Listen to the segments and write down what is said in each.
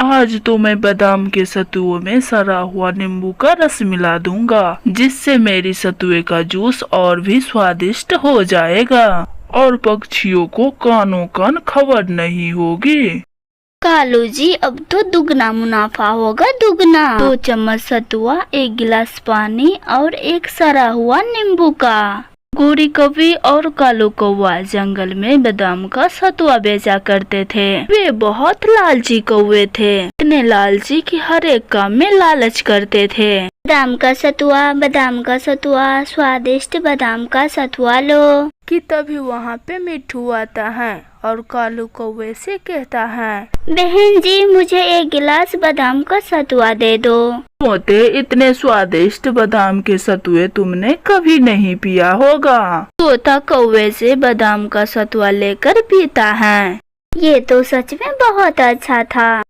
आज तो मैं बादाम के सतुओं में सड़ा हुआ नींबू का रस मिला दूंगा, जिससे मेरी सतुए का जूस और भी स्वादिष्ट हो जाएगा और पक्षियों को कानों कान खबर नहीं होगी। कालू जी, अब तो दुगना मुनाफा होगा, दुगना। 2 चम्मच सतुआ, 1 गिलास पानी और 1 सड़ा हुआ नींबू का। गोरी कौवी और कालू कौवा जंगल में बादाम का सतुआ बेचा करते थे। वे बहुत लालची कौवे थे, इतने लालची कि हर एक काम में लालच करते थे। बादाम का सतुआ, बादाम का सतुआ, स्वादिष्ट बादाम का सतुआ लो। कि तभी वहाँ पे मिट्ठू आता है और कालू कौवे से कहता है, बहन जी मुझे 1 गिलास बादाम का सतुआ दे दो। मोटे, इतने स्वादिष्ट बादाम के सतुए तुमने कभी नहीं पिया होगा। तोता कौवे से बादाम का सतुआ लेकर पीता है। ये तो सच में बहुत अच्छा था।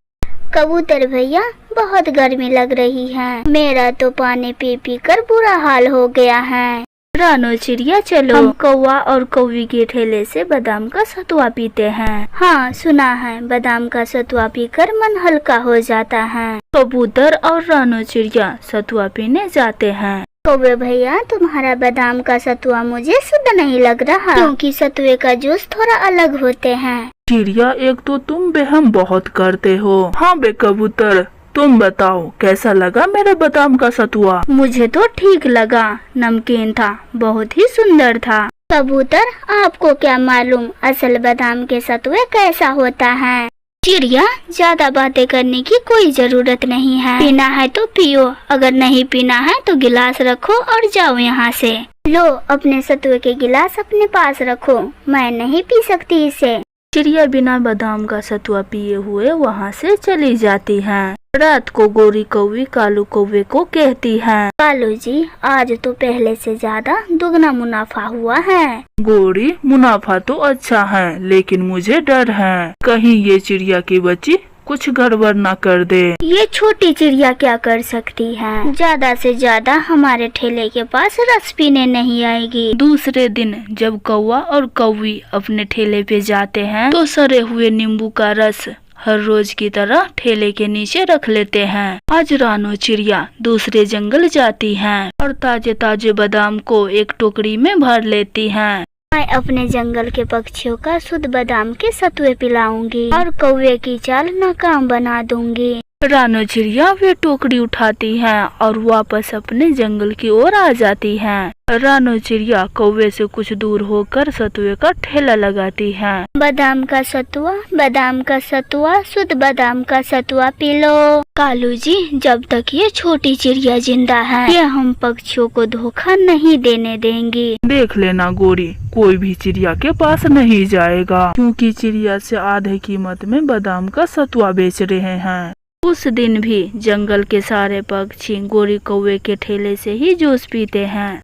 कबूतर भैया, बहुत गर्मी लग रही है, मेरा तो पानी पी पी कर बुरा हाल हो गया है। रानो चिड़िया, चलो हम कौवा और कौवी के ठेले से बादाम का सतुआ पीते हैं। हाँ, सुना है बादाम का सतुआ पीकर मन हल्का हो जाता है। कबूतर और रानो चिड़िया सतुआ पीने जाते हैं। कौवे भैया, तुम्हारा बादाम का सतुआ मुझे शुद्ध नहीं लग रहा, क्योंकि सतुए का जूस थोड़ा अलग होते हैं। चिड़िया, एक तो तुम बेहम बहुत करते हो। हाँ बे कबूतर, तुम बताओ कैसा लगा मेरा बादाम का सतुआ? मुझे तो ठीक लगा, नमकीन था, बहुत ही सुंदर था। कबूतर, आपको क्या मालूम असल बादाम के सतुए कैसा होता है? चिड़िया, ज्यादा बातें करने की कोई जरूरत नहीं है, पीना है तो पियो, अगर नहीं पीना है तो गिलास रखो और जाओ यहाँ से। लो, अपने सतुए के गिलास अपने पास रखो, मैं नहीं पी सकती इसे। चिड़िया बिना बादाम का सतुआ पिए हुए वहाँ से चली जाती है। रात को गोरी कौवी कालू कौवे को कहती है, कालू जी, आज तो पहले से ज्यादा दुगना मुनाफा हुआ है। गोरी, मुनाफा तो अच्छा है, लेकिन मुझे डर है, कहीं ये चिड़िया की बच्ची कुछ गड़बड़ न कर दे। ये छोटी चिड़िया क्या कर सकती है? ज्यादा से ज्यादा हमारे ठेले के पास रस पीने नहीं आएगी। दूसरे दिन जब कौवा और कौवी अपने ठेले पे जाते हैं तो सड़े हुए नींबू का रस हर रोज की तरह ठेले के नीचे रख लेते हैं। आज रानो चिड़िया दूसरे जंगल जाती है और ताजे ताजे बादाम को एक टोकरी में भर लेती है। मैं अपने जंगल के पक्षियों का शुद्ध बादाम के सतुए पिलाऊंगी और कौवे की चाल नाकाम बना दूंगी। रानो चिड़िया वे टोकरी उठाती है और वापस अपने जंगल की ओर आ जाती है। रानो चिड़िया कौवे से कुछ दूर होकर सतुए का ठेला लगाती है। बादाम का सतुआ, बादाम का सतुआ, शुद्ध बादाम का सतुआ पी लो। कालू जी, जब तक ये छोटी चिड़िया जिंदा है, ये हम पक्षियों को धोखा नहीं देने देंगी। देख लेना गोरी, कोई भी चिड़िया के पास नहीं जाएगा, क्योंकि चिड़िया से आधे कीमत में बादाम का सतुआ बेच रहे हैं। उस दिन भी जंगल के सारे पक्षी गोरी कौवे के ठेले से ही जूस पीते हैं।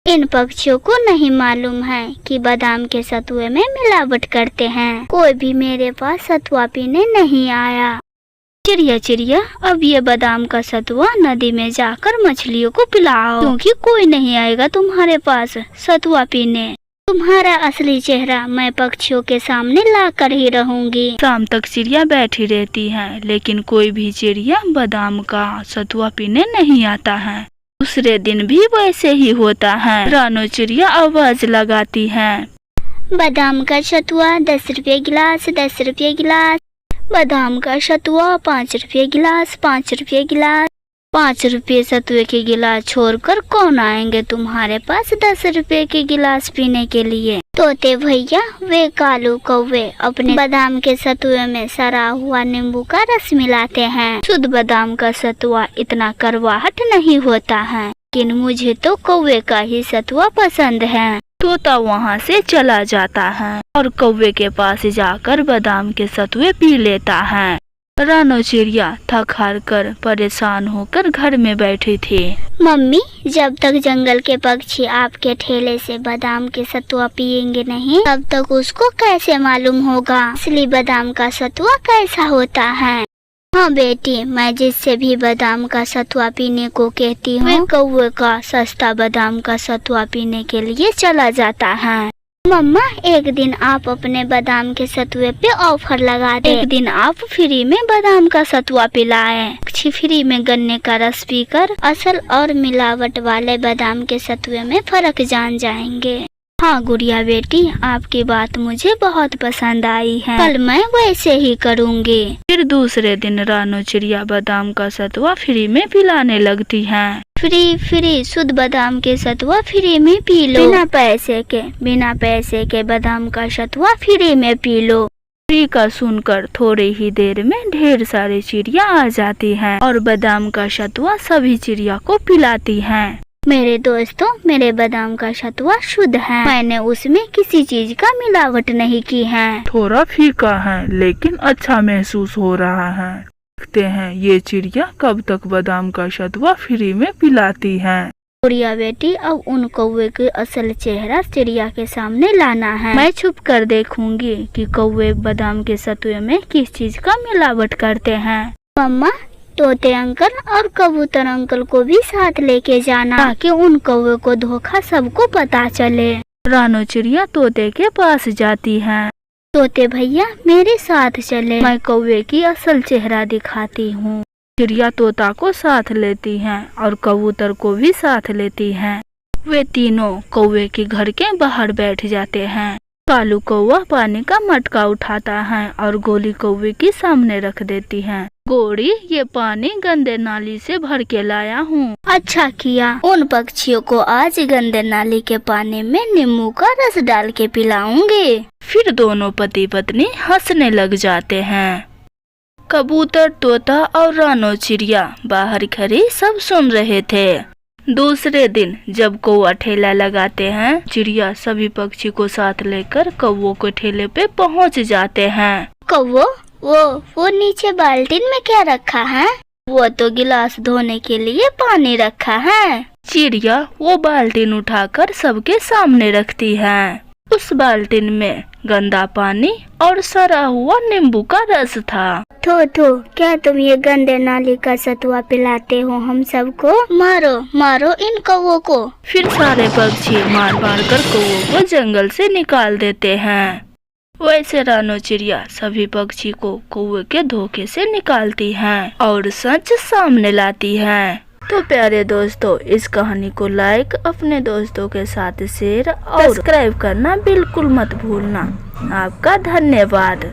इन पक्षियों को नहीं मालूम है कि बादाम के सतुए में मिलावट करते हैं। कोई भी मेरे पास सतुआ पीने नहीं आया। चिड़िया चिड़िया, अब ये बादाम का सतुआ नदी में जाकर मछलियों को पिलाओ, क्योंकि कोई नहीं आएगा तुम्हारे पास सतुआ पीने। तुम्हारा असली चेहरा मैं पक्षियों के सामने ला कर ही रहूंगी। शाम तक चिड़िया बैठी रहती है, लेकिन कोई भी चिड़िया बादाम का सतुआ पीने नहीं आता है। दूसरे दिन भी वैसे ही होता है। रानो चिड़िया आवाज लगाती है, बादाम का सतुआ 10 रुपये गिलास, 10 रुपये गिलास। बादाम का सतुआ 5 रुपये गिलास, 5 रुपये गिलास। 5 रुपये सतुए के गिलास छोड़कर कौन आएंगे तुम्हारे पास 10 रुपये के गिलास पीने के लिए? तोते भैया, वे कालू कौवे अपने बादाम के सतुए में सड़ा हुआ नींबू का रस मिलाते हैं। शुद्ध बादाम का सतुआ इतना करवाहट नहीं होता है, लेकिन मुझे तो कौवे का ही सतुआ पसंद है। तोता वहाँ से चला जाता है और कौवे के पास जाकर बादाम के सतुए पी लेता है। रानो चिड़िया थक हार कर परेशान होकर घर में बैठी थी। मम्मी, जब तक जंगल के पक्षी आपके ठेले से बादाम के सतुआ पिएंगे नहीं, तब तक उसको कैसे मालूम होगा असली बादाम का सतुआ कैसा होता है? हाँ बेटी, मैं जिससे भी बादाम का सतुआ पीने को कहती हूँ, कौवे का सस्ता बादाम का सतुआ पीने के लिए चला जाता है। मम्मा एक दिन आप अपने बादाम के सतुए पे ऑफर लगा दे। एक दिन आप फ्री में बादाम का सतुआ पिलाएं। फ्री में गन्ने का रस पीकर असल और मिलावट वाले बादाम के सतुए में फर्क जान जाएंगे। हाँ गुड़िया बेटी, आपकी बात मुझे बहुत पसंद आई है। कल मैं वैसे ही करूँगी। फिर दूसरे दिन रानो चिड़िया बादाम का सतुआ फ्री में पिलाने लगती हैं। फ्री शुद्ध बादाम के सतुआ फ्री में पी लो। बिना पैसे के बादाम का सतुआ फ्री में पी लो। फ्री का सुनकर थोड़ी ही देर में ढेर सारी चिड़िया आ जाती हैं और बादाम का सतुआ सभी चिड़िया को पिलाती हैं। मेरे दोस्तों, मेरे बादाम का सतुआ शुद्ध है। मैंने उसमें किसी चीज का मिलावट नहीं की है। थोड़ा फीका है लेकिन अच्छा महसूस हो रहा है। देखते हैं ये चिड़िया कब तक बादाम का सतुआ फ्री में पिलाती हैं। गुड़िया बेटी, अब उन कौवे के असल चेहरा चिड़िया के सामने लाना है। मैं छुप कर देखूंगी कि कौवे बादाम के सतुए में किस चीज का मिलावट करते हैं। मम्मा, तोते अंकल और कबूतर अंकल को भी साथ लेके जाना ताकि उन कौवे को धोखा सबको पता चले। रानो चिड़िया तोते के पास जाती है। तोते भैया मेरे साथ चले, मैं कौवे की असल चेहरा दिखाती हूँ। चिड़िया तोता को साथ लेती हैं और कबूतर को भी साथ लेती हैं। वे तीनों कौवे के घर के बाहर बैठ जाते हैं। कालू कौवा पानी का मटका उठाता है और गोली कौवे के सामने रख देती है। गोरी, ये पानी गंदे नाली से भर के लाया हूँ। अच्छा किया। उन पक्षियों को आज गंदे नाली के पानी में नींबू का रस डाल के पिलाऊंगी। फिर दोनों पति पत्नी हंसने लग जाते हैं। कबूतर, तोता और रानो चिड़िया बाहर खड़ी सब सुन रहे थे। दूसरे दिन जब कौवा ठेला लगाते हैं, चिड़िया सभी पक्षी को साथ लेकर कौवों के ठेले पे पहुंच जाते हैं। कौवो, वो नीचे बाल्टीन में क्या रखा है? वो तो गिलास धोने के लिए पानी रखा है। चिड़िया वो बाल्टीन उठाकर सबके सामने रखती है। उस बाल्टीन में गंदा पानी और सड़ा हुआ नींबू का रस था। थो, क्या तुम ये गंदे नाली का सतुआ पिलाते हो हम सबको? मारो इन कौवों को। फिर सारे पक्षी मार कर कौवों को जंगल से निकाल देते हैं। वैसे रानो चिड़िया सभी पक्षी को कौवे के धोखे से निकालती हैं और सच सामने लाती हैं। तो प्यारे दोस्तों, इस कहानी को लाइक, अपने दोस्तों के साथ शेयर और सब्सक्राइब करना बिल्कुल मत भूलना। आपका धन्यवाद।